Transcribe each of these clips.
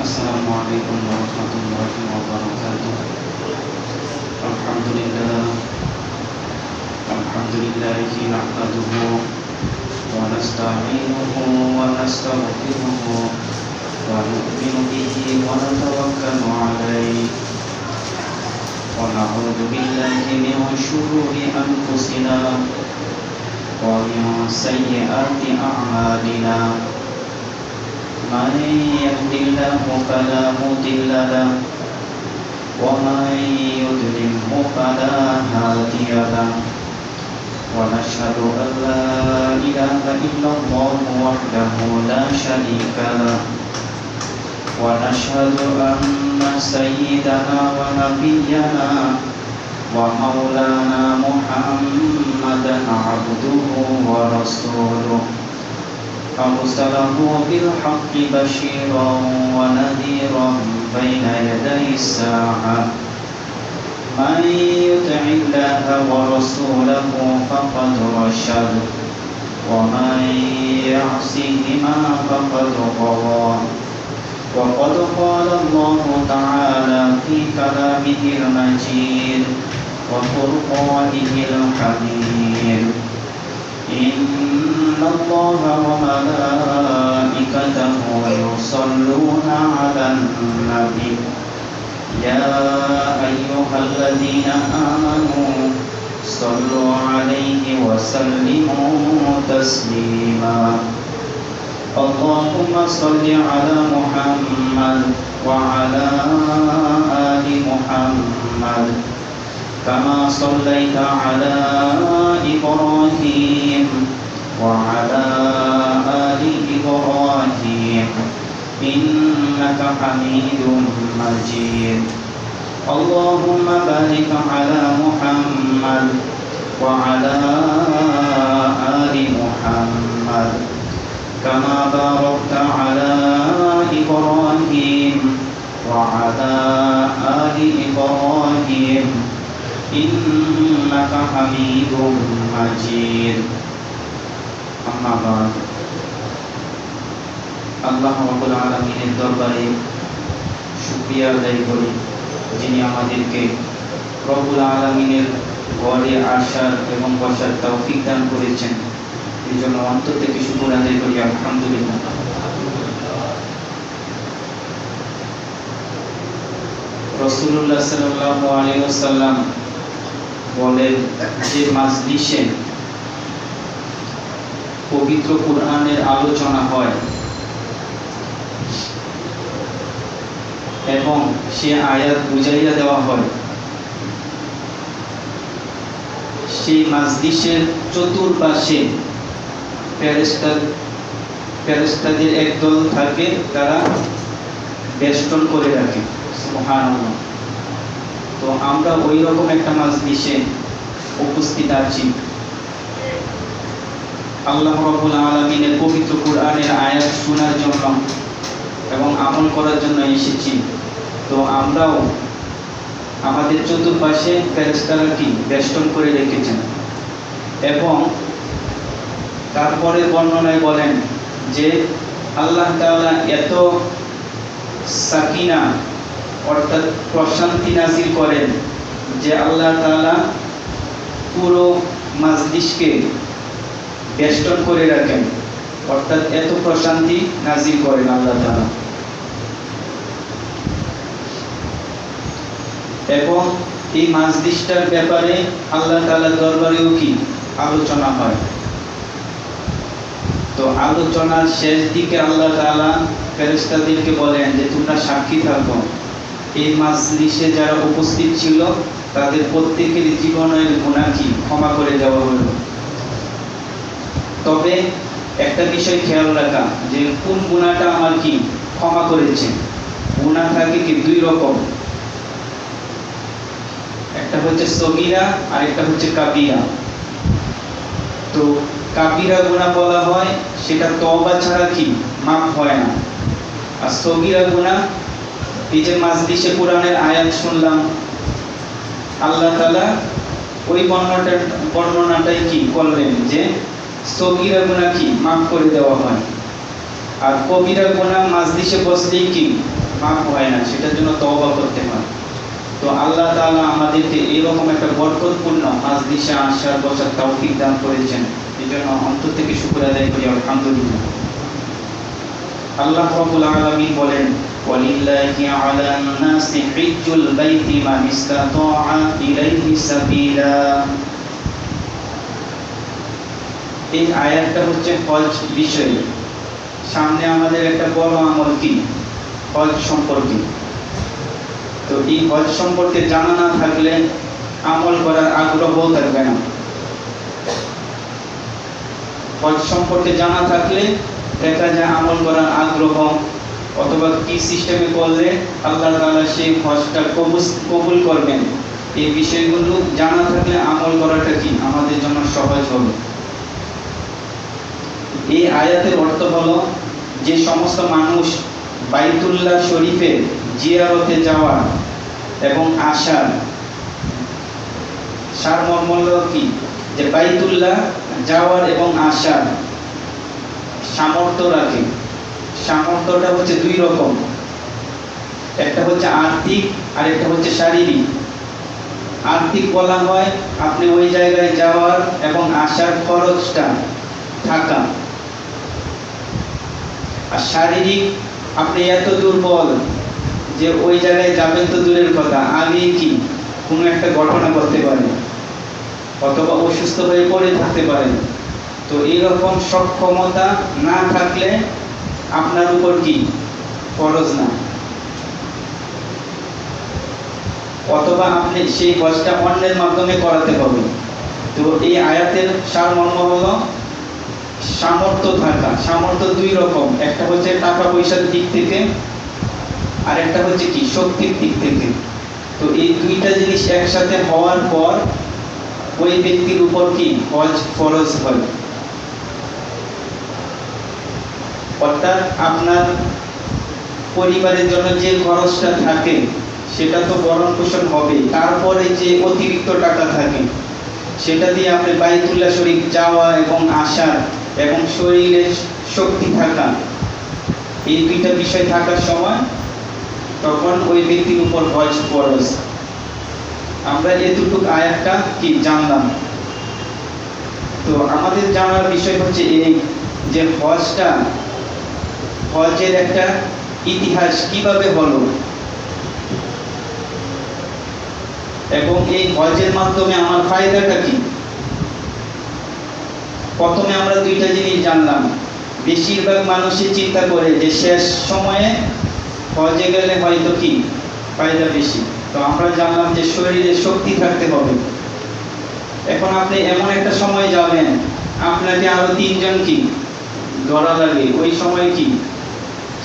السلام عليكم ورحمة الله وبركاته. الحمد لله نحمده ونستعينه ونستغفره ونؤمن به ونتوكل عليه ونعوذ بالله من شرور أنفسنا ومن سيئات أعمالنا. من يهد الله فلا مضل له ومن يضلله فلا هادي له ونشهد أن لا إله إلا الله وحده لا شريك له ونشهد أن سيدنا ونبينا ومولانا محمدا عبده ورسوله أرسله بالحق بشيرا ونذيرا بين يدي الساعة. من يطع الله ورسوله فقد رشد ومن يعصهما فقد غوى. وقد قال الله تعالى في كلامه المجيد وفرقانه الحميد: إن الله وملائكته يصلون على النبي يا أيها الذين آمنوا صلوا عليه وسلموا تسليما. اللهم صل على محمد وعلى آل محمد كما صليت على إبراهيم وعلى آل إبراهيم إنك حميد مجيد. اللهم بارك على محمد وعلى آل محمد كما باركت على إبراهيم وعلى آل إبراهيم إنك حميد مجيد. أما بعد, আল্লাহ রাব্বুল আলামিনের দরবারে শুকরিয়া আদায় করি যিনি আমাদেরকে রব্বুল আলামিনের ঘরে আসার এবং বসার তৌফিক দান করেছেন। এই জন্য অন্তর থেকে শুকর আদায় করি আলহামদুলিল্লাহ। রাসূলুল্লাহ সাল্লাল্লাহু আলাইহি ওয়াসাল্লাম বলেন যে মাজলিসে পবিত্র কুরআনের আলোচনা হয় এবং সে আয়াত বুঝাইয়া দেওয়া হয়, সেই মাজলিসের চতুর্পাশে ফেরেশতাদের একদল থাকে, তারা বেষ্টন করে রাখে। সুবহানাল্লাহ। তো আমরা ওই রকম একটা মাজলিসে উপস্থিত আছি। আল্লাহ রাব্বুল আলামিনের পবিত্র কুরআনের আয়াত শোনার জন্য এবং আমল করার জন্য এসেছি। তো আমরাও আমাদের চতুর্পাশে ফেরেশতারা কি বেষ্টন করে রেখেছেন এবং তারপরে বর্ণনায় বলেন যে আল্লাহ তাআলা এত সাকিনা অর্থাৎ প্রশান্তি নাযিল করেন যে আল্লাহ তাআলা পুরো মাজলিসকে বেষ্টন করে রাখেন, অর্থাৎ এত প্রশান্তি নাযিল করেন আল্লাহ তাআলা। এবং এই মাজলিসটার ব্যাপারে আল্লাহ তাআলার দরবারেও কি আলোচনা হয়। তো আলোচনার শেষ দিকে আল্লাহ তাআলা ফেরেশতাদেরকে বলেন যে তোমরা সাক্ষী থাকো, এই মাজলিসে যারা উপস্থিত ছিল তাদের প্রত্যেকের জীবনের গুনাহ কি ক্ষমা করে দেওয়া হলো। তবে একটা বিষয় খেয়াল রাখা যে কোন গুনাহটা আমার কি ক্ষমা করেছে। গুনাহ থাকে কি দুই রকম, একটা হচ্ছে সগীরা আর একটা হচ্ছে কাবীরা। তো কাবীরা গুনাহ বলা হয় সেটা তওবা ছাড়া কি মাফ হয় না, আর সগীরা গুনাহ এই যে মাজলিসে কোরআনের আয়াত শুনলাম আল্লাহ তাআলা ওই বর্ণনাটাই কি করলেন যে সগীরা গুনাহ কি মাফ করে দেওয়া হয়, আর কবিরা গুনাহ মাজলিসে বসলেই কি মাফ হয় না, সেটার জন্য তওবা করতে হয়। তো আল্লাহ তাআলা আমাদেরকে এরকম একটা বরকতপূর্ণ মাজলিসে আসার বসার তৌফিক দান করেছেন, এই জন্য অন্তর থেকে শুকর আদায় করি আলহামদুলিল্লাহ। আল্লাহ রাব্বুল আলামিন বলেন, ওয়ালিল্লাহি আলান নাসি হিজ্জুল বাইতি মান ইসতাতাআ ইলাইহি সাবিলা। এই আয়াতটা হচ্ছে হজ বিষয়ে। সামনে আমাদের একটা বড় আমল কি, হজ সম্পর্কে। তো এই হজ সম্পর্কে জানা না থাকলে আমল করার আগ্রহ থাকবে না। হজ সম্পর্কে জানা থাকলে দেখা যায় আমল করার আগ্রহ, অথবা কি সিস্টেমে করলে আল্লাহ তাআলা সেই হজটা কবুল করবেন, এই বিষয়গুলো জানা থাকলে আমল করাটা কি আমাদের জন্য সহজ হবে। এই আয়াতের অর্থ হলো, যে সমস্ত মানুষ বাইতুল্লাহ শরীফের জিয়ারতে যাওয়া এবং আসার, সারমর্ম হলো কি, যে বাইতুল্লাহ যাওয়ার এবং আসার সামর্থ্য রাখে। সামর্থ্যটা হচ্ছে দুই রকম, একটা হচ্ছে আর্থিক আর একটা হচ্ছে শারীরিক। আর্থিক বলা হয় আপনি ওই জায়গায় যাওয়ার এবং আসার খরচটা থাকা, আর শারীরিক আপনি এত দুর্বল যে ওই জায়গায় যাবেন তো দূরের কথা, আগে কি কোনো একটা ঘটনা করতে পারেন অথবা অসুস্থ হয়ে পড়ে থাকতে পারেন। তো এইরকম সক্ষমতা না থাকলে আপনার উপর কি ফরজ না, অথবা আপনি সেই হজটা অন্যের মাধ্যমে করাতে হবে। তো এই আয়াতের সারমর্ম হলো সামর্থ্য থাকা। সামর্থ্য দুই রকম, একটা হচ্ছে টাকা পয়সার দিক থেকে আর একটা হচ্ছে কি শক্তির দিক থেকে। তো এই দুইটা জিনিস একসাথে হওয়ার পর ওই ব্যক্তির উপর কি হজ ফরজ হয়। অর্থাৎ আপনার পরিবারের জন্য যে খরচটা থাকে সেটা তো ভরণ পোষণ হবে, তারপরে যে অতিরিক্ত টাকা থাকে সেটা দিয়ে আপনি বাইতুল্লাহ শরীফ যাওয়া এবং আসা এবং শরীরে শক্তি থাকা, এই দুইটা বিষয় থাকার সময় তখন ওই ব্যক্তির উপর হজ ফরজ। আমরা এতটুকু আয়াতটা কি জানলাম। তো আমাদের জানার বিষয় হচ্ছে এই যে হজটা, হজের একটা ইতিহাস কিভাবে হলো এবং এই হজের মাধ্যমে আমার ফায়দাটা কি। প্রথমে আমরা দুইটা জিনিস জানলাম। বেশিরভাগ মানুষই চিন্তা করে যে শেষ সময়ে হজে গেলে হয়তো কি ফায়দা বেশি। তো আমরা জানলাম যে শরীরে শক্তি থাকতে হবে। এখন আপনি এমন একটা সময় যাবেন আপনাকে আরো তিনজন কি ধরা লাগে, ওই সময় কি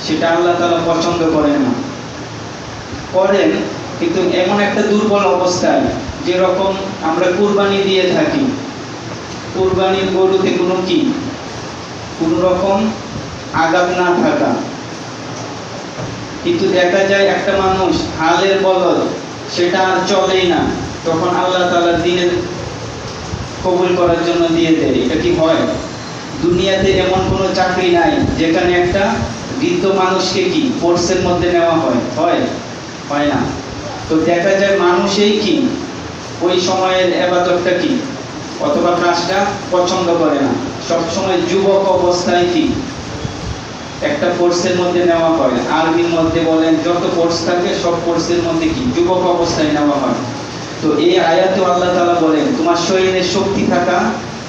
সেটা আল্লাহ তাআলা পছন্দ করেন না। করেন কিন্তু এমন একটা দুর্বল অবস্থায়, যেরকম আমরা কুরবানি দিয়ে থাকি, কুরবানির গরুতে কোনো রকম আঘাত না থাকা, কিন্তু দেখা যায় একটা মানুষ হালের বলদ সেটা আর চলেই না, তখন আল্লাহ তাআলা দিনের কবুল করার জন্য দিয়ে দেয়। এটা কি হয়? দুনিয়াতে এমন কোনো চাকরি নাই যেখানে একটা বৃদ্ধ মানুষকে কি ফোর্সের মধ্যে নেওয়া হয় না। তো দেখা যায় মানুষই কি ওই সময়ের ইবাদতটা কি অথবা কাজটা পছন্দ করে না। সবসময় যুবক অবস্থায় কি একটা ফোর্সের মধ্যে নেওয়া হয়। আর্মির মধ্যে বলেন, যত ফোর্স থাকে সব ফোর্সের মধ্যে কি যুবক অবস্থায় নেওয়া হয়। তো এই আয়াতে আল্লাহ তাআলা বলেন তোমার শরীরে শক্তি থাকা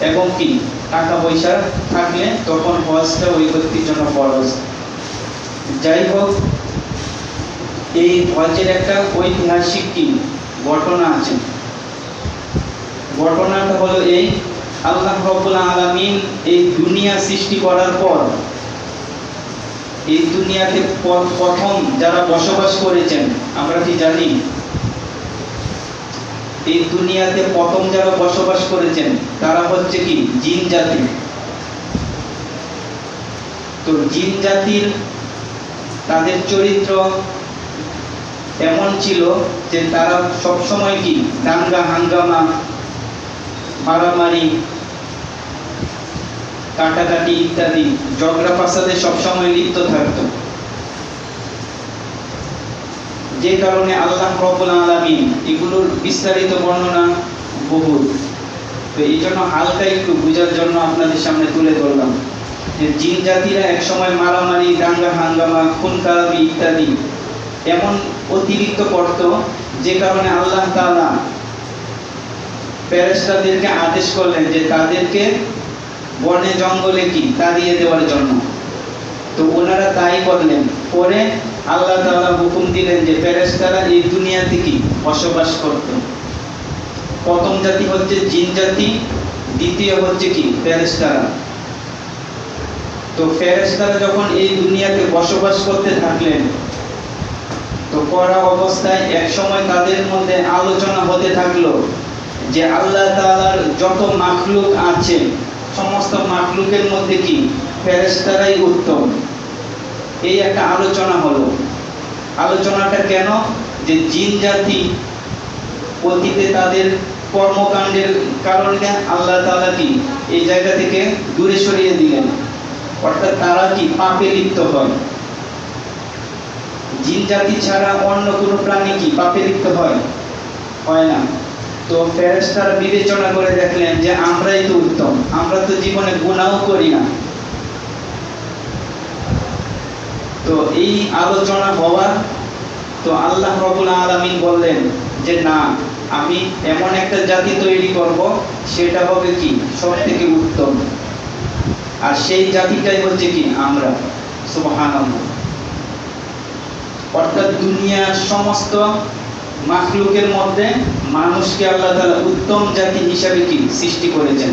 এবং কি টাকা পয়সা থাকলে তখন হজটা ওই ব্যক্তির জন্য ফরজ। যাই হোক, এই হজের একটা ঐতিহাসিক কি ঘটনা আছে। ঘটনাটা হলো এই, আল্লাহ রাব্বুল আলামিন এই দুনিয়া সৃষ্টি করার পর এই দুনিয়াতে প্রথম যারা বসবাস করেছেন আমরা কি জানি? এই দুনিয়াতে প্রথম যারা বসবাস করেছেন তারা হচ্ছে কি জিন জাতি। তো জিন জাতির তাদের চরিত্র এমন ছিল যে তারা সবসময় কি দাঙ্গা হাঙ্গামা, মারামারি, কাটাকাটি ইত্যাদি ঝগড়া ফাসাদে সবসময় লিপ্ত থাকত। যে কারণে আল্লাহ রাব্বুল আলামিন এগুলোর বিস্তারিত বর্ণনা বহুত। তো এই জন্য হালকা একটু বোঝার জন্য আপনাদের সামনে তুলে ধরলাম যে জিন জাতিরা একসময় মারামারি, দাঙ্গা হাঙ্গামা, খুন খারাপি ইত্যাদি এমন অতিরিক্ত করত, যে কারণে আল্লাহ তাআলা ফেরেশতাদেরকে আদেশ করলেন যে তাদেরকে বনে জঙ্গলে তাড়িয়ে দেওয়ার জন্য। তো ওনারা তাই করলেন। পরে আল্লাহ তাআলা হুকুম দিলেন যে ফেরেশতারা এই দুনিয়াতে বসবাস করত। প্রথম জাতি হচ্ছে জিন জাতি, দ্বিতীয় হচ্ছে ফেরেশতারা। তো ফেরেশতারা যখন এই দুনিয়াতে বসবাস করতে থাকলেন, তো পড়া অবস্থায় এক সময় তাদের মধ্যে আলোচনা হতে থাকলো যে আল্লাহ তাআলার যত মাখলুক আছে সমস্ত মাখলুকের মধ্যে ফেরেশতারাই উত্তম। এই একটা আলোচনা হলো। আলোচনাটা কেন? যে জিন জাতি অতীতে তাদের কর্মকাণ্ডের কারণে আল্লাহ তাআলা এই জায়গা থেকে দূরে সরিয়ে দিলেন, অর্থাৎ তারা পাপে লিপ্ত হয়। জিন জাতি ছাড়া অন্য কোনো প্রাণী পাপে লিপ্ত হয় না। তো ফেরেশতারা বিবেচনা করে দেখলেন যে আমরাই তো উত্তম, আমরা তো জীবনে গুনাহও করি না। তো এই আলোচনা হওয়ার তো আল্লাহ রাব্বুল আলামিন বললেন যে না, আমি এমন একটা জাতি তৈরি করব সেটা হবে সবথেকে উত্তম, আর সেই জাতিটাই হচ্ছে আমরা। সুবহানাল্লাহ। অর্থাৎ দুনিয়ার সমস্ত মাখলুকের মধ্যে মানুষকে আল্লাহ তাআলা উত্তম জাতি হিসাবে সৃষ্টি করেছেন।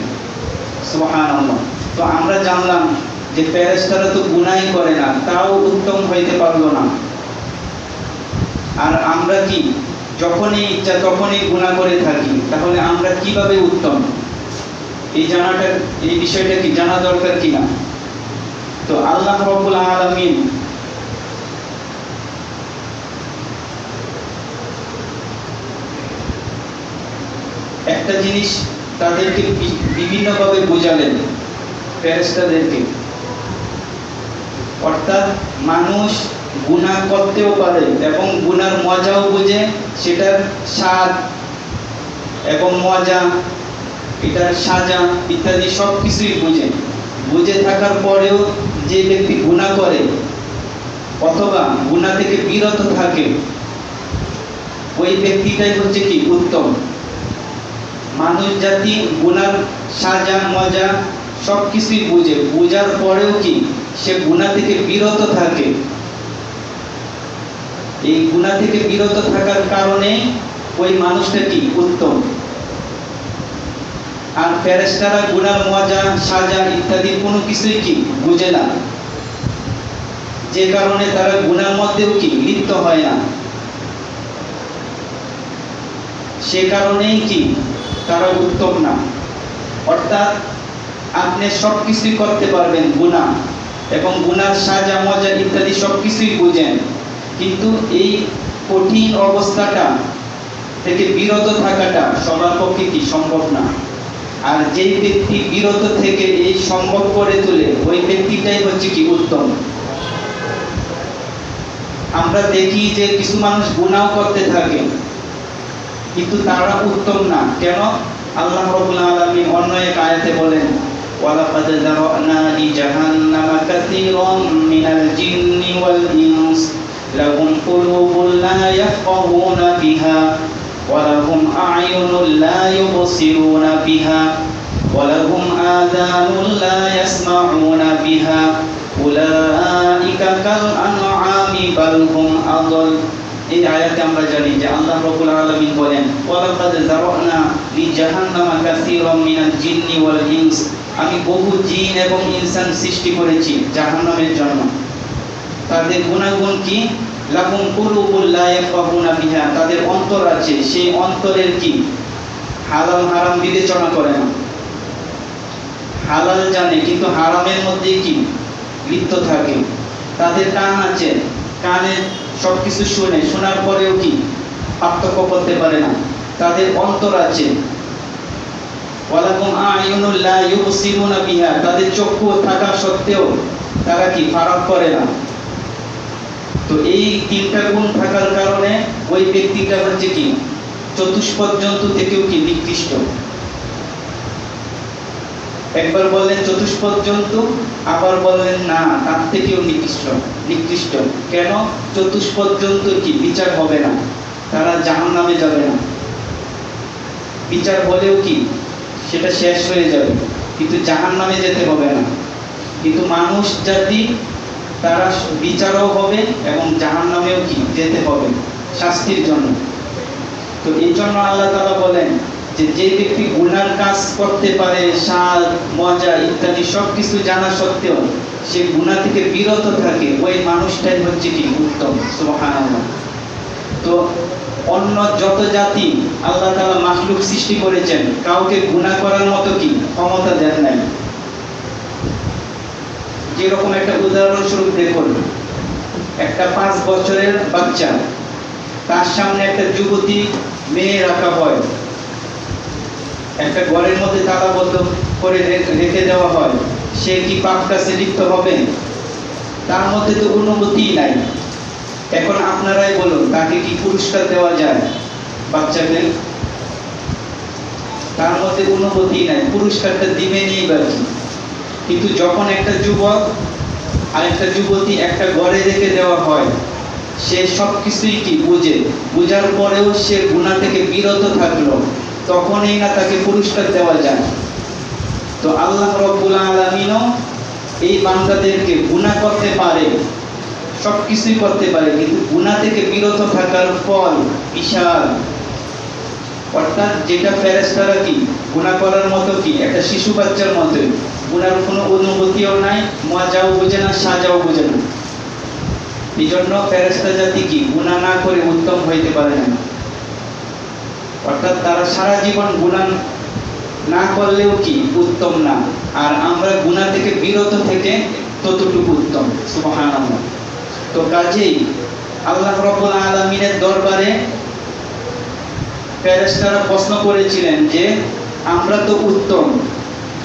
সুবহানাল্লাহ। তো আমরা জানলাম যে ফেরেশতারা তো গুনাহই করে না, তাও উত্তম হইতে পারলো না। আর আমরা যখনই ইচ্ছা তখনই গুনাহ করে থাকি, তাহলে আমরা কিভাবে উত্তম? এই বিষয়টা জানা দরকার কিনা? তো আল্লাহ রাব্বুল আলামিন একটা জিনিস তাদেরকে বিভিন্নভাবে বোঝালেন, ফেরেশতাদেরকে। অর্থাৎ মানুষ গুনাহ করতেও পারে এবং গুনার মজাও বুঝে, সেটার স্বাদ এবং মজা, এটার সাজা ইত্যাদি সব কিছুই বুঝে থাকার পরেও যে ব্যক্তি গুনাহ করে অথবা গুনাহ থেকে বিরত থাকে, ওই ব্যক্তিটাই হচ্ছে উত্তম। মানুষ জাতি গুনার সাজা মজা সব কিছুই বুঝার পরেও সে গুনাহ থেকে বিরত থাকে। এই গুনাহ থেকে বিরত থাকার কারণে ওই মানুষটা উত্তম। আর ফেরেশতারা গুনার মজা সাজা ইত্যাদি কোনো কিছুই বুঝে না, যে কারণে তারা গুনার মধ্যেও লিপ্ত হয় না। সে কারণেই তারা উত্তম না। অর্থাৎ আপনি সবকিছুই করতে পারবেন গুনাহ, এবং গুনার সাজা মজা ইত্যাদি সবকিছুই বুঝেন, কিন্তু এই কঠিন অবস্থাটা থেকে বিরত থাকাটা সবার পক্ষে সম্ভব না। আর যেই ব্যক্তি বিরত থেকে এই সম্ভব করে তোলে, ওই ব্যক্তিটাই হচ্ছে উত্তম। আমরা দেখি যে কিছু মানুষ গুনাহ করতে থাকে, কিন্তু তারা উত্তম না। কেন? আল্লাহ রাব্বুল আলামিন অন্য এক আয়াতে বলেন, ওয়ালাকাদ যারানা লিজাহান্নামা কাসীরাম মিনাল জিন্নি ওয়াল ইনস লাহুম কুলুবুন লা ইয়াফকাহুনা বিহা ওয়া লাহুম আ'য়ুনুন লা ইউবসিরুনা বিহা ওয়া লাহুম আযানুন লা ইয়াসমাউনা বিহা উলাইকা কাল আনআমি বাল হুম আযাল। এই আয়াতে আমরা জানি যে আল্লাহ রাব্বুল আলামিন বলেন, ওয়ালাকাদ যারানা লিজাহান্নামা কাসীরাম মিনাল জিন্নি ওয়াল ইনস, আমি বহু জিন এবং ইনসান সৃষ্টি করেছি জাহান্নামের জন্য। তাদের গুণাগুণ লাহুম কুলুবুন লা ইয়াফকাহুনা বিহা, তাদের অন্তর আছে, সেই অন্তরের হালাল হারাম বিবেচনা করে না। হালাল জানে কিন্তু হারামের মধ্যে লিপ্ত থাকে। তাদের কান আছে, কানে সবকিছু শুনে, শোনার পরেও পার্থক্য করতে পারে না। তাদের অন্তর আছে, ওয়ালাকুম আ'য়ুনুন লা ইউবসিরুনা বিহা, তাদের চক্ষু থাকা সত্ত্বেও তারা ফারাক করে না। তো এই তিনটা গুণ থাকার কারণে ওই ব্যক্তিটা হচ্ছে কি চতুষ্পদ জন্তু থেকেও কি নিকৃষ্ট। একবার বললেন চতুষ্পদ জন্তু, আবার বললেন না তার থেকেও নিকৃষ্ট। কেন? চতুষ্পদ জন্তুর কি বিচার হবে না, তারা জাহান্নামে যাবে না, বিচার হলেও কি সেটা শেষ হয়ে যাবে, কিন্তু জাহান্নামে যেতে হবে না। কিন্তু মানুষ জাতি তারা বিচারও হবে এবং জাহান্নামেও কি যেতে হবে শাস্তির জন্য। তো এই জন্য আল্লাহ তাআলা বলেন যে ব্যক্তি গুনার কাজ করতে পারে, স্বাদ মজা ইত্যাদি সবকিছু জানা সত্ত্বেও সে গুনাহ থেকে বিরত থাকে, ওই মানুষটাই হচ্ছে কি উত্তম। সুবহানাল্লাহ। তো অন্য যত জাতি আল্লাহ তাআলা মাখলুক সৃষ্টি করেছেন, কাউকে গুনাহ করার মতো কি ক্ষমতা দেন নাই। যেরকম একটা উদাহরণস্বরূপ দেখুন, একটা 5 বছরের বাচ্চা, তার সামনে একটা যুবতী মেয়ে রাখা হয়, একটা ঘরের মধ্যে তালাবদ্ধ করে রেখে দেওয়া হয়, সে কি পাপ কাজে লিপ্ত হবে? তার মধ্যে তো অনুভূতিই নাই। এখন আপনারাই বলুন, তাকে কি পুরস্কার দেওয়া যায় বাচ্চাকে? তার মধ্যে অনুভূতি নাই, পুরস্কারটা দিবে নেই বা কি? কিন্তু যখন একটা যুবক আর একটা যুবতী একটা ঘরে রেখে দেওয়া হয়, সে সবকিছুই কি বুঝে, বুঝার পরেও সে গুনাহ থেকে বিরত থাকলো, তখনই না তাকে পুরস্কার দেওয়া যায়। তো আল্লাহ রাব্বুল আলামিনও এই বান্দাদেরকে গুনাহ করতে পারে, সবকিছুই করতে পারে, কিন্তু গুনাহ থেকে বিরত থাকার ফল বিশাল। অর্থাৎ যেটা ফেরেশতারা কি গুনাহ করার মতো কি একটা শিশু বাচ্চার মতো, গুনার কোনো অনুভূতিও নাই, মজাও বোঝে না, সাজাও বোঝে না। এই জন্য ফেরেশতা জাতি কি গুনাহ না করে উত্তম হইতে পারে না। অর্থাৎ তারা সারা জীবন গুনাহ না করলেও কি উত্তম না, আর আমরা গুনাহ থেকে বিরত থেকে ততটুকু উত্তম। সুবহানাল্লাহ। তো কাজেই আল্লাহ রাব্বুল আলামিনের দরবারে ফেরেশতারা প্রশ্ন করেছিলেন যে আমরা তো উত্তম,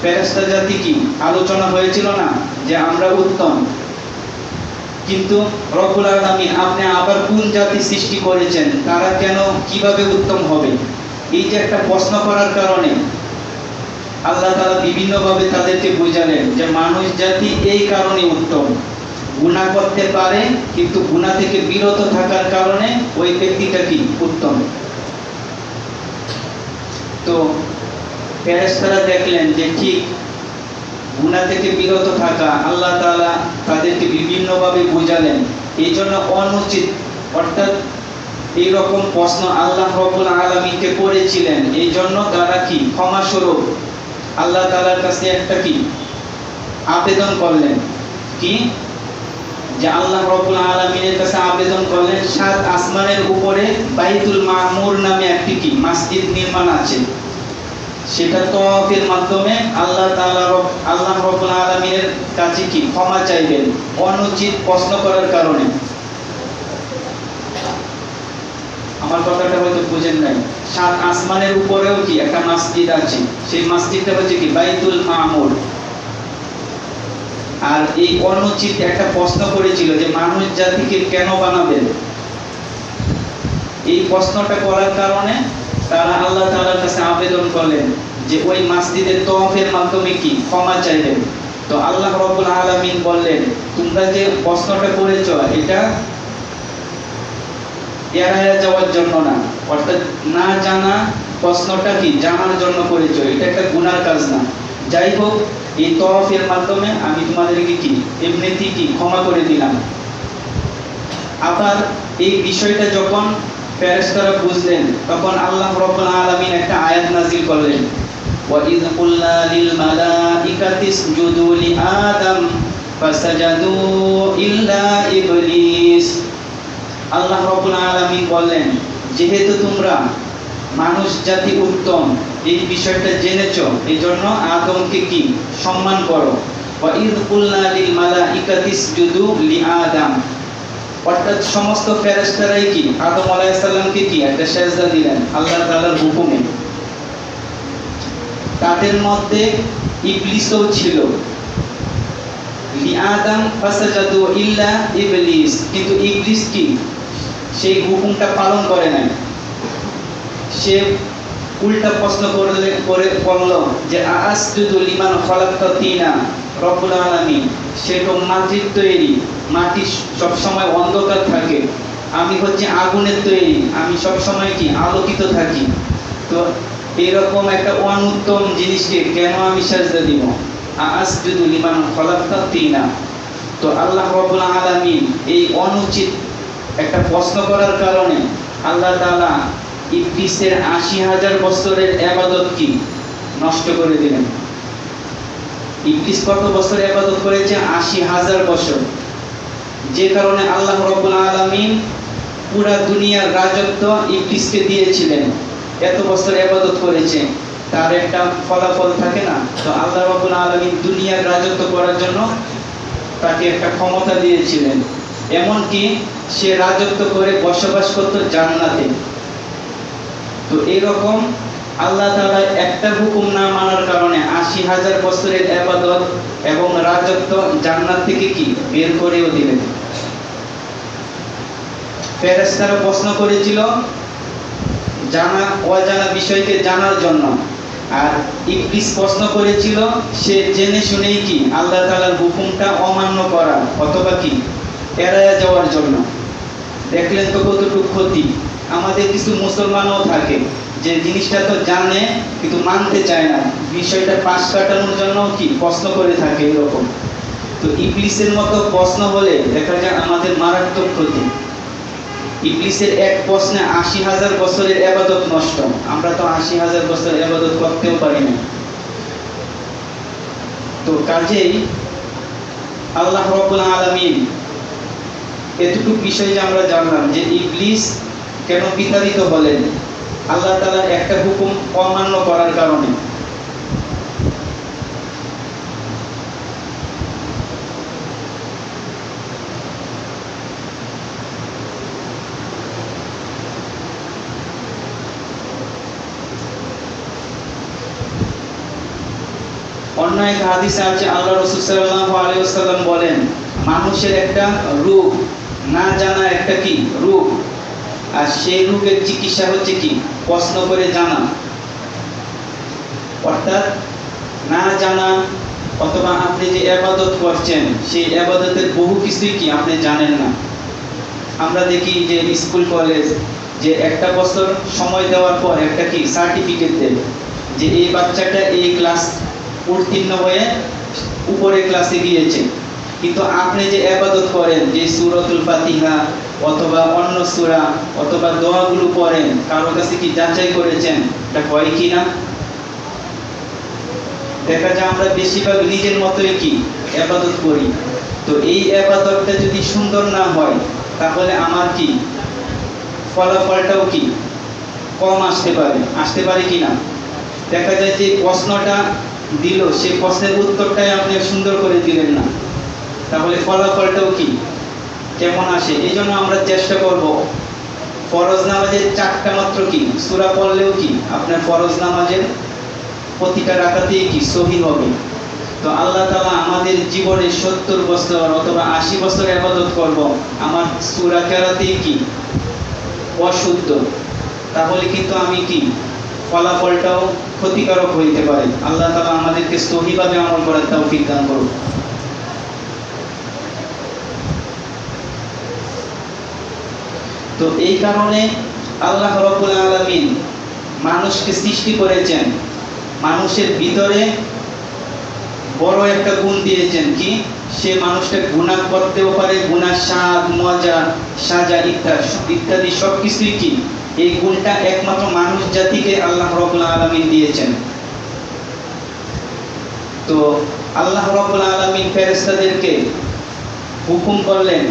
ফেরেশতা জাতি কি আলোচনা হয়েছিল না যে আমরা উত্তম, কিন্তু রব্বুল আলামিন আপনি আবার কোন জাতি সৃষ্টি করেছেন, তারা কেন কিভাবে উত্তম হবে? এই যে একটা প্রশ্ন করার কারণে আল্লাহ তাআলা বিভিন্নভাবে তাদেরকে বোঝালেন যে মানুষ জাতি এই কারণে উত্তম, গুনাহ করতে পারে কিন্তু গুনাহ থেকে বিরত থাকার কারণে ওই ব্যক্তিটা কি উত্তম। তো ফেরেশতারা দেখলেন যে ঠিক গুনাহ থেকে বিরত থাকা আল্লাহ তাআলা তাদেরকে বিভিন্নভাবে বোঝালেন, এই জন্য অনুচিত, অর্থাৎ এইরকম প্রশ্ন আল্লাহ রাব্বুল আলামিনকে করেছিলেন, এই জন্য তারা কি ক্ষমা স্বরূপ আল্লাহ তাআলার কাছে একটা কি আবেদন করলেন, কি যে আল্লাহ রাব্বুল আলামিনের কাছে আবেদন করলেন 7 আসমানের উপরে বাইতুল মামুর নামে একটি কি মসজিদ নির্মাণ আছে, সেটা তওয়াফের মাধ্যমে আল্লাহ রাব্বুল আলামিনের কাছে কি ক্ষমা চাইবেন অনুচিত প্রশ্ন করার কারণে। আমার কথাটা হয়তো বুঝেন নাই। 7 আসমানের উপরেও কি একটা মসজিদ আছে, সেই মসজিদটা হচ্ছে কি বাইতুল মামুর। আর এই অনুচিত একটা প্রশ্ন করেছিল যে মানুষ জাতিকে কেন বানাবেন, এই প্রশ্নটা করার কারণে তারা আল্লাহ তাআলার কাছে আবেদন করলেন যে ওই মসজিদের তওয়াফের মাধ্যমে কি ক্ষমা চাইবেন। তো আল্লাহ রাব্বুল আলামিন বললেন তোমরা যে প্রশ্নটা করেছো এটা এড়ায়া যাওয়ার জন্য না, অর্থাৎ না জানা প্রশ্নটা কি জানার জন্য করেছো, এটা একটা গুনার কাজ না। যাই হোক, এই তওয়াফের মাধ্যমে আমি তোমাদেরকে কি এমনিতেই কি ক্ষমা করে দিলাম। আবার এই বিষয়টা যখন ফেরেশতারা বুঝলেন, তখন আল্লাহ রাব্বুল আলামিন একটা আয়াত নাযিল করলেন, ওয়া ইয কুলনা লিল মালাইকাতি ইসজুদু লি আদম ফাসাজাদু ইল্লা ইবলিস। আল্লাহ রাব্বুল আলামিন বললেন যেহেতু তোমরা মানুষ জাতি উত্তম এই বিষয়টা জেনেছো, এই জন্য আদমকে কি সম্মান করো। ওয়া ইয কুলনা লিল মালাইকাতি ইসজুদু লি আদম, অর্থাৎ সমস্ত ফেরেশতারাই কি আদম আলাইহিস সালামকে কি একটা সেজদা দিলেন আল্লাহ তাআলার হুকুমে। তাদের মধ্যে ইবলিসও ছিল। লিআদম ফাসাজাদু ইল্লা ইবলিস, কিন্তু ইবলিস কি সেই হুকুমটা পালন করে নাই। সে উল্টা প্রশ্ন করে বলল যে আসজুদু লিমান খালাকতা তিনা, রব্বুল আলামিন সে তো মাটির তৈরি, মাটি সব সময় অন্ধকার থাকে, আমি হচ্ছে আগুনের তৈরি, আমি সব সময় কি আলোকিত থাকি, তো এরকম একটা অনুত্তম জিনিসকে কেন আমি সাজদা দিব? আসজুদু লিমান খালাকতা তিনা। তো আল্লাহ রাব্বুল আলামিন এই অনুচিত একটা প্রশ্ন করার কারণে আল্লাহ তাআলা ইবলিসের ৮০,০০০ বছরের ইবাদত কি নষ্ট করে দিলেন। ইবলিস কত বছর ইবাদত করেছে? ৮০,০০০ বছর। যে কারণে আল্লাহ রাব্বুল আলামিন পুরা দুনিয়ার রাজত্ব ইবলিসকে দিয়েছিলেন। এত বছর ইবাদত করেছে, তার একটা ফলাফল থাকে না? তো আল্লাহ রাব্বুল আলামিন দুনিয়ার রাজত্ব করার জন্য তাকে একটা ক্ষমতা দিয়েছিলেন, এমনকি সে রাজত্ব করে বসবাস করত জান্নাতে। তো এরকম আল্লাহ তাআলা একটা হুকুম না মানার কারণে ৮০,০০০ বছরের ইবাদত এবং রাজত্ব জান্নাত থেকে কি বের করেও দিলেন। ফেরেশতারা প্রশ্ন করেছিল জানা অজানা বিষয়কে জানার জন্য, আর ইবলিস প্রশ্ন করেছিল সে জেনে শুনেই কি আল্লাহ তাআলার হুকুমটা অমান্য করা অথবা কি এড়ায় যাওয়ার জন্য। দেখলেন তো কতটুকু ক্ষতি। আমাদের কিছু মুসলমানও থাকে যে জিনিসটা তো জানে কিন্তু মানতে চায় না, বিষয়টা পাশ কাটানোর জন্য কি প্রশ্ন করে থাকে এরকম। তো ইবলিসের মতো প্রশ্ন হলে দেখা যায় আমাদের মারাত্মক ক্ষতি। ইবলিসের এক প্রশ্নে ৮০,০০০ বছরের ইবাদত নষ্ট। আমরা তো ৮০,০০০ বছর ইবাদত করতেও পারি না। তো কাজেই আল্লাহ রাব্বুল আলামিন এতটুকু বিষয় যে আমরা জানলাম যে ইবলিস কেন বিতাড়িত হলেন, আল্লাহ তাআলার একটা হুকুম অমান্য করার কারণে। অন্য এক হাদিসে আছে আল্লাহ রাসূল সাল্লাল্লাহু আলাইহি ওয়াসাল্লাম বলেন, মানুষের একটা রোগ, না জানা একটা কি রোগ, আর সেই রোগের চিকিৎসা হচ্ছে কি প্রশ্ন করে জানা। অর্থাৎ না জানা, অথবা আপনি যে ইবাদত করছেন সেই ইবাদতের বহু কিছুই কি আপনি জানেন না। আমরা দেখি যে স্কুল কলেজ যে একটা বছর সময় দেওয়ার পর একটা কি সার্টিফিকেট দেয় যে এই বাচ্চাটা এই ক্লাস উত্তীর্ণ হয়ে উপরে ক্লাসে গিয়েছে। কিন্তু আপনি যে ইবাদত করেন, যে সূরাতুল ফাতিহা অথবা অন্য সূরা অথবা দোয়াগুলো পড়েন, কারো কাছে কি যাচাই করেছেন এটা হয় কি না? দেখা যায় আমরা বেশিরভাগ নিজের মতোই কি ইবাদত করি। তো এই ইবাদতটা যদি সুন্দর না হয় তাহলে আমার কি ফলাফলটাও কি কম আসতে পারে কি না? দেখা যায় যে প্রশ্নটা দিল সেই প্রশ্নের উত্তরটাই আপনি সুন্দর করে দিলেন না, তাহলে ফলাফলটাও কি কেমন আসে? এই জন্য আমরা চেষ্টা করব ফরজ নামাজের 4টা মাত্র কি সূরা পড়লেও কি আপনার ফরজ নামাজের প্রতিটা রাকাতেই কি সহিহ হবে। তো আল্লাহ তাআলা আমাদের জীবনে 70 বছর অথবা 80 বছর ইবাদত করব, আমার সূরা কেরাতেই কি অশুদ্ধ, তাহলে কিন্তু আমি কি ফলাফলটাও ক্ষতিকারক হইতে পারে। আল্লাহ তাআলা আমাদেরকে সহিভাবে আমল করার তৌফিক দান করুন। তো এই কারণে আল্লাহ রাব্বুল আলামিন মানুষকে সৃষ্টি করেছেন, মানুষের ভিতরে বড় একটা গুণ দিয়েছেন কি সে মানুষটা গুনাহ করতেও পারে, গুনাহ স্বাদ মজা সাজা ইত্যাদি সবকিছুই কি এই গুণটা একমাত্র মানুষ জাতিকে আল্লাহ রাব্বুল আলামিন দিয়েছেন। তো আল্লাহ রাব্বুল আলামিন ফেরেশতাদেরকে হুকুম করলেন,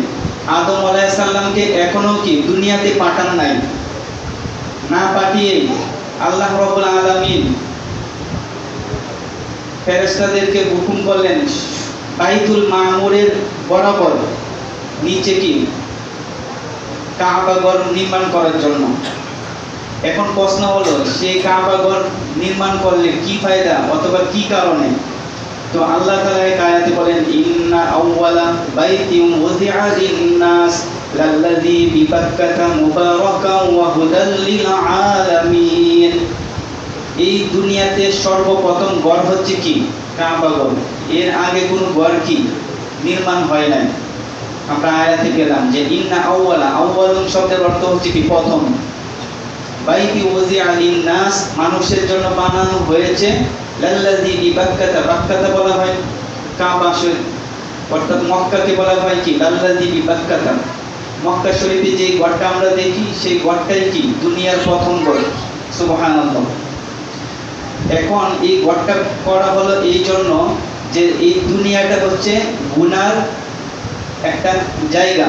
আদম আলাইহিস সালামকে এখনো কি দুনিয়াতে পাঠান নাই, না পাঠিয়ে আল্লাহ রাব্বুল আলামিন ফেরেশতাদেরকে হুকুম করলেন বাইতুল মামুরের বরাবর নিচে কি কাবা ঘর নির্মাণ করার জন্য। এখন প্রশ্ন হলো সেই কাবা ঘর নির্মাণ করলে কি ফায়দা অথবা কি কারণে? তো আল্লাহ তাআলা এই আয়াতে বলেন ইন্না আউওয়ালা বাইতিন ওযিআ লিন-নাস লাল্লাযী বিবাক্কাতা মুবারাকান ওয়া হুদাল লিল আলামিন। এই দুনিয়াতে সর্বপ্রথম ঘর হচ্ছে কি? কাবা ঘর। এর আগে কোনো ঘর কি নির্মাণ হয় নাই। আমরা আয়াতে পেলাম যে ইন্না আউওয়ালা, আউওয়ালুন শব্দের অর্থ হচ্ছে কি? প্রথম। বাইতি ওযিআ লিন-নাস, মানুষের জন্য বানানো হয়েছে। লাল্লাযী বিবাক্কাতা, বাক্কাতা বলা হয় কাবা শরীফ, অর্থাৎ মক্কাকে বলা হয় কি? লাল্লাযী বিবাক্কাতা। মক্কা শরীফে যে ঘরটা আমরা দেখি সেই ঘরটাই কি? দুনিয়ার প্রথম ঘর। সুবহানাল্লাহ। এখন এই ঘরটা করা হলো এই জন্য যে এই দুনিয়াটা হচ্ছে গুনার একটা জায়গা।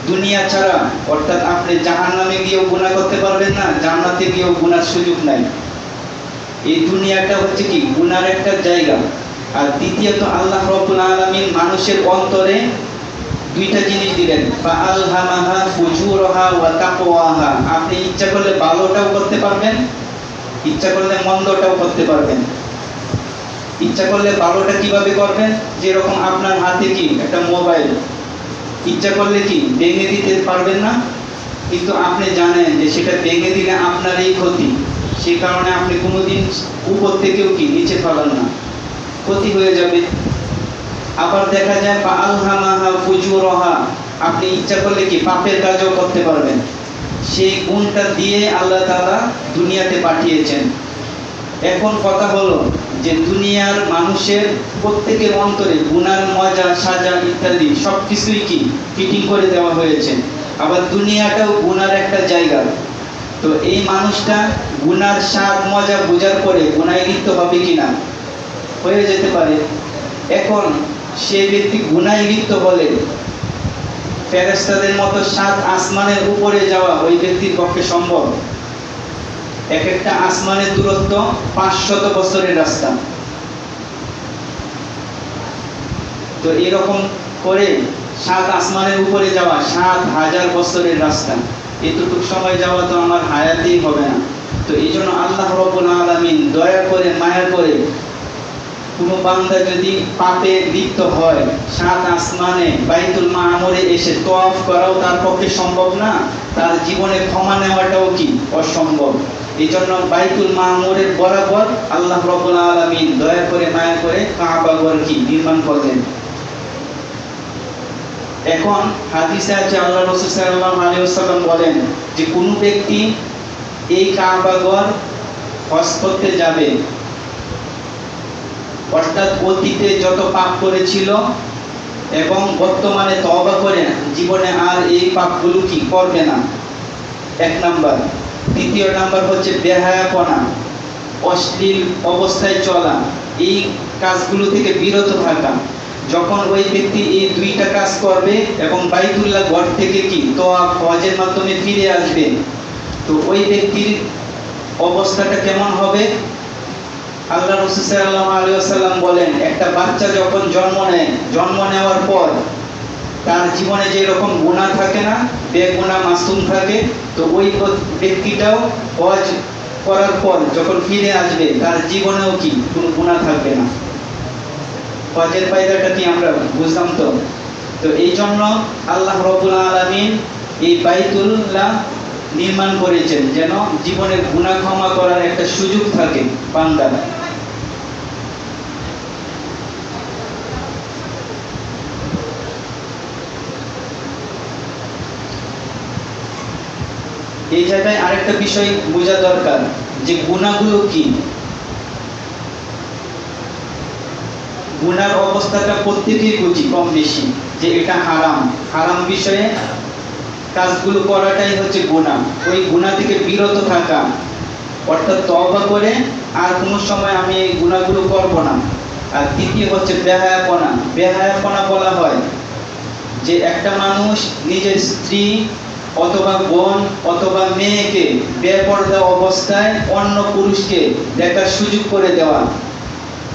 দুনিয়া ছাড়া অর্থাৎ আপনি জাহান্নামে গিয়েও গুনাহ করতে পারবেন না, জান্নাতে গিয়েও গুনার সুযোগ নাই। এই দুনিয়াটা হচ্ছে কি? গুনার একটা জায়গা। আর দ্বিতীয়ত আল্লাহ রাব্বুল আলামিন মানুষের অন্তরে দুইটা জিনিস দিলেন, ফাআলহামাহা ফুজুরহা ওয়া তাকওয়াহা। আপনি ইচ্ছা করলে ভালোটাও করতে পারবেন, ইচ্ছা করলে মন্দটাও করতে পারবেন। ইচ্ছা করলে ভালোটা কিভাবে করবেন? যেরকম আপনার হাতে কি একটা মোবাইল, ইচ্ছা করলে কি ভেঙে দিতে পারবেন না, কিন্তু আপনি জানেন যে সেটা ভেঙে দিলে আপনারই ক্ষতি, সেই কারণে আপনি কোনোদিন উপর থেকেও কি নিচে ফেলান না, ক্ষতি হয়ে যাবে। আবার দেখা যায় ফাআলহামাহা ফুজুরহা, আপনি ইচ্ছা করলে কি পাপের কাজও করতে পারবেন। সেই গুণটা দিয়ে আল্লাহ তাআলা দুনিয়াতে পাঠিয়েছেন। এখন কথা হলো যে দুনিয়ার মানুষের প্রত্যেকের অন্তরে গুনার মজা, সাজা ইত্যাদি সবকিছুই কি ফিটিং করে দেওয়া হয়েছে। আবার দুনিয়াটাও গুনার একটা জায়গা। তো এই মানুষটা গুনার স্বাদ মজা বোঝার পরে গুনায় লিপ্ত হবে কিনা? হয়ে যেতে পারে। এখন সেই ব্যক্তি গুনায় লিপ্ত হলে ফেরেশতাদের মতো ৭ আসমানের উপরে যাওয়া ওই ব্যক্তির পক্ষে সম্ভব? এক একটা আসমানের দূরত্ব ৫০০ বছরের রাস্তা। তো এরকম করে ৭ আসমানের উপরে যাওয়া ৭,০০০ বছরের রাস্তা। এতটুকু সময় যাওয়া তো আমার হায়াতেই হবে না। তো এই জন্য আল্লাহ রাব্বুল আলামিন দয়া করে, মায়া করে, কোনো বান্দা যদি পাপে লিপ্ত হয়, ৭ আসমানে বাইতুল মামুরে এসে তওয়াফ করাও তার পক্ষে সম্ভব না, তার জীবনে ক্ষমা নেওয়াটাও কি অসম্ভব। এই জন্য বাইতুল মামুরের বরাবর আল্লাহ রাব্বুল আলামিন দয়া করে, মায়া করে কাবা ঘর কি নির্মাণ করলেন। এখন হাদিসে আছে আল্লাহ রাসূল সাল্লাল্লাহু আলাইহি ওয়াসাল্লাম বলেন যে কোন ব্যক্তি এই কাবা ঘর হজ করতে যাবে, অর্থাৎ অতীতে যত পাপ করেছিল এবং বর্তমানে তওবা করে জীবনে আর এই পাপগুলো কি করবে না, এক নাম্বার। দ্বিতীয় নাম্বার হচ্ছে বেহায়াপনা, অশ্লীল অবস্থায় চলা, এই কাজগুলো থেকে বিরত থাকা। যখন ওই ব্যক্তি এই দুইটা কাজ করবে এবং বাইতুল্লাহ ঘর থেকে কি তওয়াফ হজের মাধ্যমে ফিরে আসবে, তো ওই ব্যক্তির অবস্থাটা কেমন হবে? আল্লাহ রাসূল সাল্লাল্লাহু আলাইহি ওয়াসাল্লাম বলেন, একটা বাচ্চা যখন জন্ম নেয়, জন্ম নেওয়ার পর তার জীবনে যে রকম গুনাহ থাকে না, বেগুনাহ মাসুম থাকে, তো ওই ব্যক্তিটাও হজ করার পর যখন ফিরে আসবে তার জীবনেও কি কোনো গুনাহ থাকবে না। হজের ফায়দাটা কি আমরা বুঝলাম তো? তো এই জন্য আল্লাহ রাব্বুল আলামিন এই বাইতুল্লাহ নির্মাণ করেছেন যেন জীবনের গুনাহ ক্ষমা করার একটা সুযোগ থাকে বান্দার। এই জায়গায় আরেকটা বিষয় বোঝা দরকার যে গুনাহগুলো কি। গুনার অবস্থাটা প্রত্যেকেই বুঝি কম বেশি যে এটা হারাম, হারাম বিষয়ে কাজগুলো করাটাই হচ্ছে গুনাহ। ওই গুনাহ থেকে বিরত থাকা, অর্থাৎ তওবা করে আর কোনো সময় আমি এই গুনাহগুলো করব না। আর দ্বিতীয় হচ্ছে বেহায়াপনা। বেহায়াপনা বলা হয় যে একটা মানুষ নিজের স্ত্রী অথবা বোন অথবা মেয়েকে বেপরদা অবস্থায় অন্য পুরুষকে দেখার সুযোগ করে দেওয়া।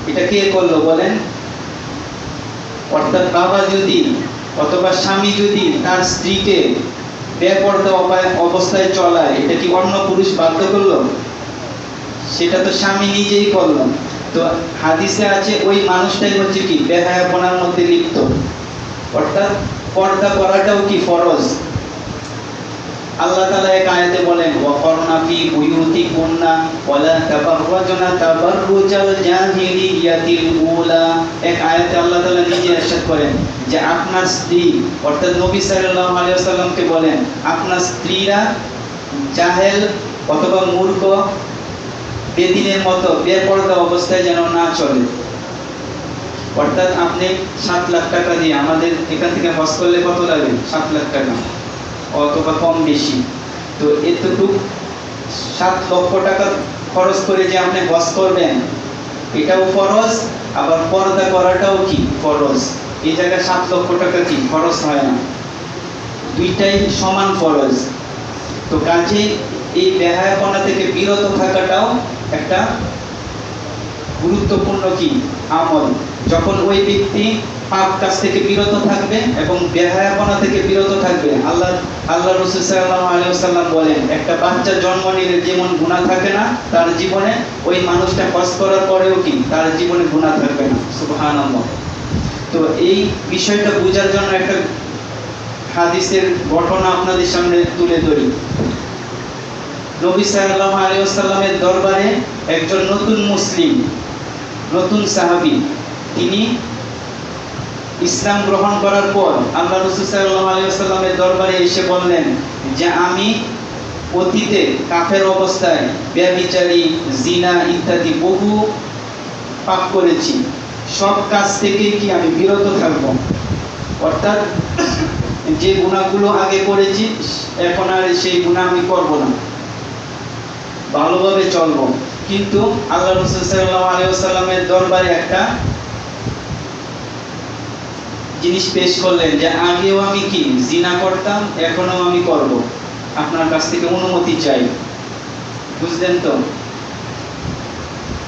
এটা কে করলো বলেন? অর্থাৎ বাবা যদি অথবা স্বামী যদি তার স্ত্রীকে বেপরদা অবস্থায় চলায়, এটা কি অন্য পুরুষ বাধ্য করলো? সেটা তো স্বামী নিজেই করলো। তো হাদিসে আছে ওই মানুষটাই হচ্ছে কি বেহায়াপনার মধ্যে লিপ্ত। অর্থাৎ পর্দা করাটাও কি ফরজ। আল্লাহ তাআলা এক আয়াতে বলেন ওয়াকরনা ফি বুয়ুতিকুন্না ওয়ালা তাবাররাজনা তাবাররুজাল জাহিলিয়াতিল উলা। এক আয়াতে আল্লাহ তাআলা নিজে ইরশাদ করেন যে আপনার স্ত্রী অর্থাৎ নবী সাল্লাল্লাহু আলাইহি ওয়াসাল্লামকে বলেন আপনার স্ত্রীরা জাহেল অথবা মূর্খ বেদিনের মতো বেপরদা অবস্থায় যেন না চলে। অর্থাৎ আপনি 7 লাখ টাকা দিয়ে, আমাদের এখান থেকে হজ করলে কত লাগে? 7 লাখ টাকা অথবা কম বেশি। তো এতটুকু 7 লক্ষ টাকা খরচ করে যে আপনি হজ করবেন এটাও ফরজ, আবার পর্দা করাটাও কি ফরজ। এই জায়গায় 7 লক্ষ টাকা কি খরচ হয় না, দুইটাই সমান ফরজ। তো কাজে এই বেহায়াপনা থেকে বিরত থাকাটাও একটা গুরুত্বপূর্ণ কি আমল। যখন ওই ব্যক্তি পাপ কাজ থেকে বিরত থাকবে এবং বেহায়াপনা থেকে বিরত থাকবে, আল্লাহ রাসূল সাল্লাল্লাহু আলাইহি ওয়াসাল্লাম বলেন একটা বাচ্চা জন্ম নিলে যেমন গুনাহ থাকে না তার জীবনে, ওই মানুষটা হজ করার পরেও কি তার জীবনে গুনাহ থাকবে না। সুবহানাল্লাহ। তো এই বিষয়টা বোঝার জন্য একটা হাদিসের ঘটনা আপনাদের সামনে তুলে ধরি। নবী সাল্লাল্লাহু আলাইহি ওয়াসাল্লামের দরবারে একজন নতুন মুসলিম, নতুন সাহাবী, তিনি ইসলাম গ্রহণ করার পর আল্লাহ রাসূল সাল্লাল্লাহু আলাইহি ওয়াসাল্লামের দরবারে এসে বললেন যে আমি অতীতে কাফের অবস্থায় ব্যভিচারী, জিনা ইত্যাদি বহু পাপ করেছি, সব কাজ থেকে কি আমি বিরত থাকব। অর্থাৎ যে গুনাহগুলো আগে করেছি এখন আর সেই গুনাহ আমি করব না, ভালোভাবে চলব। কিন্তু আল্লাহ রাসূল সাল্লাল্লাহু আলাইহি ওয়াসাল্লামের দরবারে একটা জিনিস পেশ করলেন যে আগেও আমি কি জিনা করতাম, এখনো আমি করব, আপনার কাছ থেকে অনুমতি চাই। বুঝলেন তো?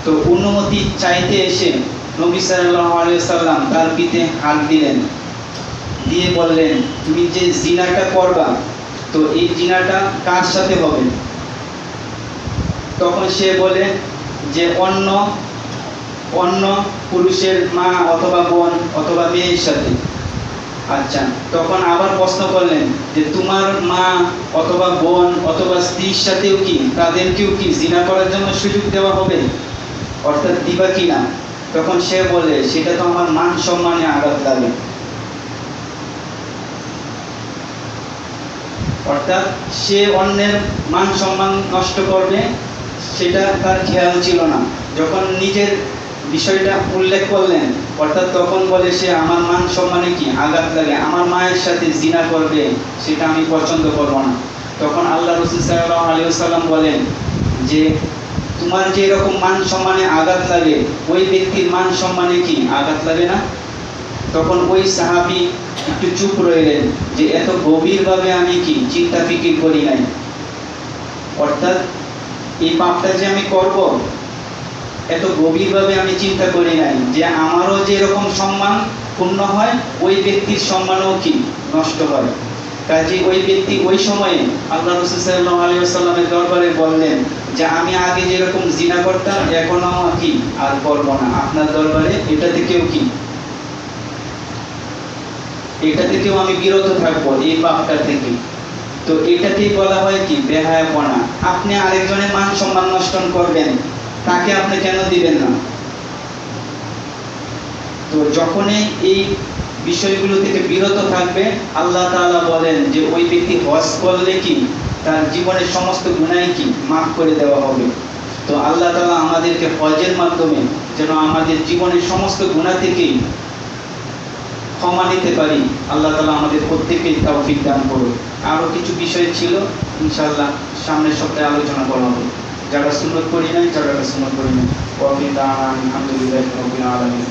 তো অনুমতি চাইতে এসে নবী সাল্লাল্লাহু আলাইহি ওয়াসাল্লাম তার পিঠে হাত দিলেন, দিয়ে বললেন তুমি যে জিনাটা করবা তো এই জিনাটা কার সাথে হবে? তখন সে বলে যে অন্য পুরুষের মা অথবা বোন অথবা মেয়ের সাথে। আচ্ছা, তখন আবার প্রশ্ন করলেন যে তোমার মা অথবা বোন অথবা স্ত্রীর সাথেও কি তাদেরকেও কি জিনা করার জন্য সুযোগ দেওয়া হবে, অর্থাৎ দিবা কিনা? তখন সে বলে সেটা তো আমার মান সম্মানে আঘাত লাগে। অর্থাৎ সে অন্যের মান সম্মান নষ্ট করবে সেটা তার খেয়াল ছিল না। যখন নিজের বিষয়টা উল্লেখ করলেন অর্থাৎ তখন বলে সে আমার মান সম্মানে কি আঘাত লাগে, আমার মায়ের সাথে জিনা করবে সেটা আমি পছন্দ করব না। তখন আল্লাহ রাসূল সাল্লাল্লাহু আলাইহি ওয়াসাল্লাম বলেন যে তোমার যে এরকম মান সম্মানে আঘাত লাগে ওই ব্যক্তির মান সম্মানে কি আঘাত লাগে না? তখন ওই সাহাবী একটু চুপ রইলেন যে এত গভীরভাবে আমি কি চিন্তা ফিকির করি নাই। অর্থাৎ এই পাপটা যে আমি করব এত গভীরভাবে আমি চিন্তা করি নাই যে আমারও যে এরকম সম্মান পূর্ণ হয় ওই ব্যক্তির সম্মানও কি নষ্ট হয়। কাজে ওই ব্যক্তি ওই সময়ে আল্লাহ রাসূল সাল্লাল্লাহু আলাইহি ওয়াসাল্লামের দরবারে বললেন যে আমি আগে যেরকম জিনা করতাম এখনো কি আর করব না, আপনার দরবারে এটা থেকেও আমি বিরত থাকবো এই পাপটা থেকে। তো এটাকেই বলা হয় কি বেহায়াপনা। আপনি আরেকজনের মান সম্মান নষ্ট করবেন, তাকে আপনি কেন দিবেন না? তো যখনই এই বিষয়গুলো থেকে বিরত থাকবে আল্লাহ তাআলা বলেন যে ওই ব্যক্তি হজ করলে কি তার জীবনের সমস্ত গুনাহ কি মাফ করে দেওয়া হবে। তো আল্লাহ তাআলা আমাদেরকে হজের মাধ্যমে যেন আমাদের জীবনের সমস্ত গুনাহ থেকে ক্ষমা নিতে পারি, আল্লাহ তাআলা আমাদের প্রত্যেককে তৌফিক দান করুন। আরও কিছু বিষয় ছিল ইনশাআল্লাহ সামনের সপ্তাহে আলোচনা করা হবে। যারা সুন্নত করি নাই, যারা সুন্নত করি নাই, আলহামদুলিল্লাহি রাব্বিল আলামিন।